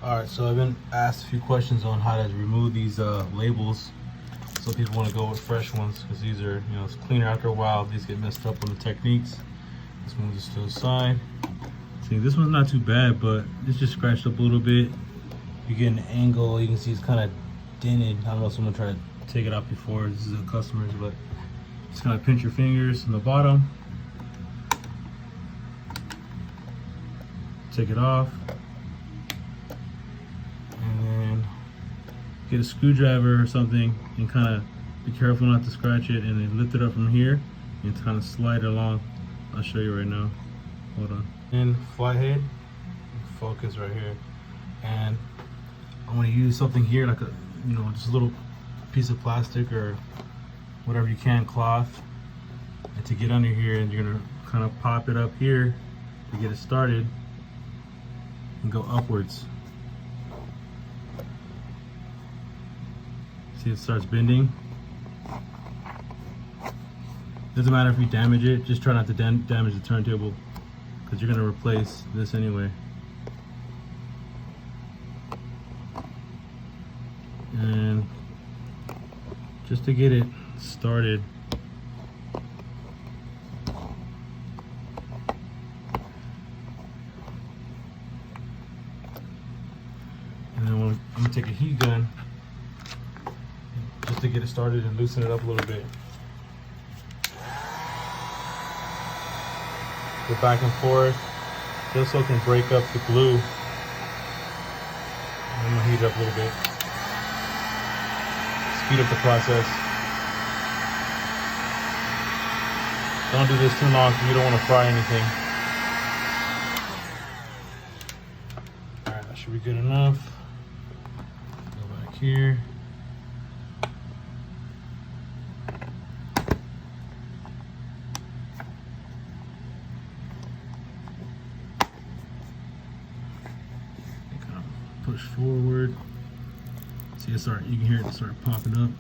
Alright, so I've been asked a few questions on how to remove these labels. Some people want to go with fresh ones because these are, you know, it's cleaner after a while. These get messed up on the Technics. This one's just to the side. See, this one's not too bad, but it's just scratched up a little bit. You get an angle, you can see it's kind of dented. I don't know if someone tried to take it out before. This is a customer's, but just kind of pinch your fingers on the bottom. Take it off. Get a screwdriver or something and kind of be careful not to scratch it, and then lift it up from here and kind of slide it along. I'll show you right now. Hold on. And flathead, focus right here. And I'm gonna use something here like a, you know, just a little piece of plastic or whatever you can, cloth, and to get under here, and you're gonna kind of pop it up here to get it started and go upwards. See, it starts bending. Doesn't matter if you damage it, just try not to damage the turntable because you're gonna replace this anyway. And just to get it started, and then I'm gonna take a heat gun just to get it started and loosen it up a little bit. Go back and forth just so it can break up the glue. I'm gonna heat it up a little bit. Speed up the process. Don't do this too long because you don't want to fry anything. Alright, that should be good enough. Go back here. Push forward. See, it start, you can hear it start popping up.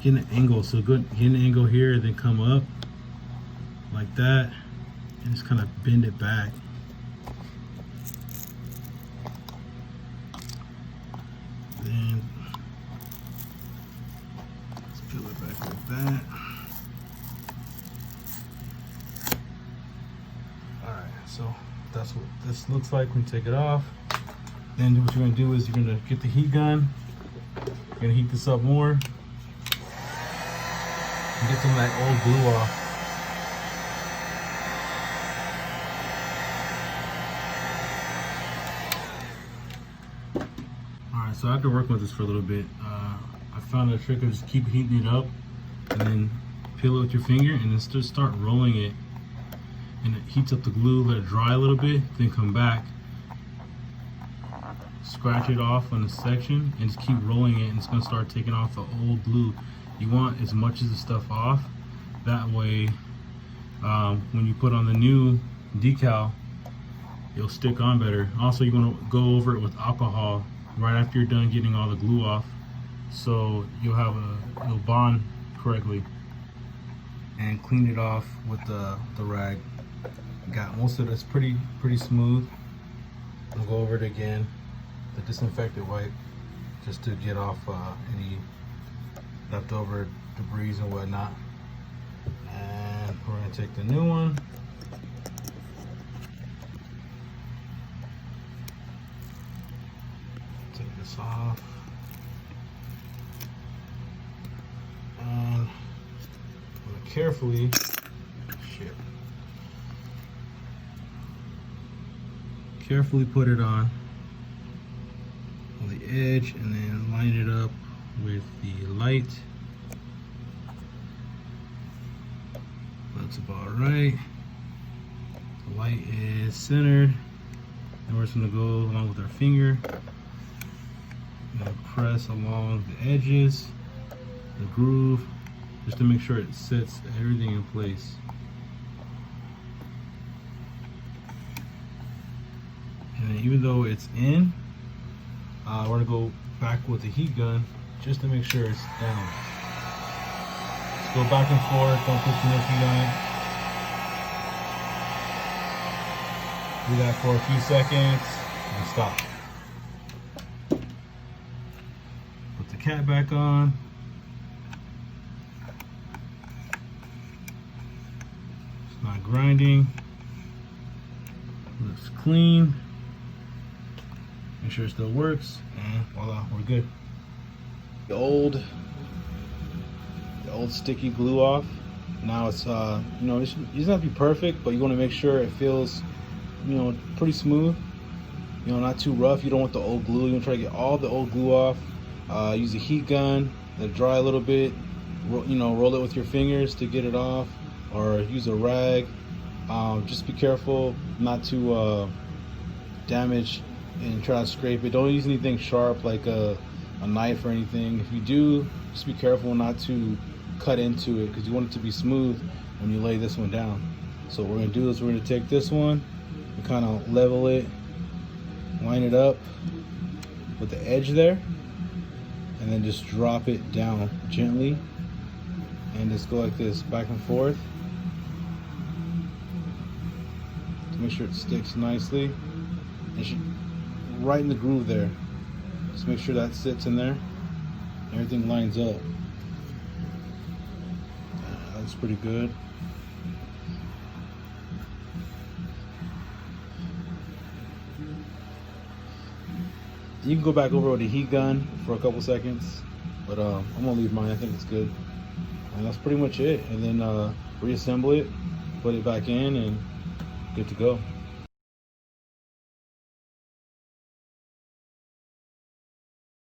Get an angle, so good. Get an angle here, then come up like that, and just kind of bend it back. Then let's peel it back like that. All right, so that's what this looks like when you take it off. Then what you're gonna do is you're gonna get the heat gun. You're gonna heat this up more and get some of that old glue off. All right, so after working with this for a little bit, I found a trick of just keep heating it up and then peel it with your finger and then just start rolling it. And it heats up the glue, let it dry a little bit, then come back. Scratch it off on a section and just keep rolling it, and it's going to start taking off the old glue. You want as much of the stuff off, that way when you put on the new decal, it'll stick on better. Also, you want to go over it with alcohol right after you're done getting all the glue off, so it'll bond correctly. And clean it off with the rag. Got most of this pretty smooth. I'll go over it again. The disinfectant wipe just to get off any leftover debris and whatnot. And we're going to take the new one. Take this off. And I'm going to carefully put it on the edge and then line it up with the light. That's about right. The light is centered, and we're just going to go along with our finger and press along the edges, the groove, just to make sure it sets everything in place. And then even though it's in, we're gonna go back with the heat gun just to make sure it's down. Just go back and forth, don't put too much heat on it. Do that for a few seconds and stop. cap back on. It's not grinding. Looks clean. Make sure it still works, and voila, we're good. The old sticky glue off. Now it's you know, it doesn't have to be perfect, but you want to make sure it feels, you know, pretty smooth. You know, not too rough. You don't want the old glue. You want to try to get all the old glue off. Use a heat gun, let it dry a little bit. You know, roll it with your fingers to get it off, or use a rag. Just be careful not to damage and try to scrape it. Don't use anything sharp like a knife or anything. If you do, just be careful not to cut into it, because you want it to be smooth when you lay this one down. So what we're going to do is we're going to take this one and kind of level it, line it up with the edge there, and then just drop it down gently, and just go like this back and forth to make sure it sticks nicely. It should right in the groove there. Just make sure that sits in there. Everything lines up. That's pretty good. You can go back over with a heat gun for a couple seconds, but I'm gonna leave mine. I think it's good. And that's pretty much it. And then reassemble it, put it back in, and good to go.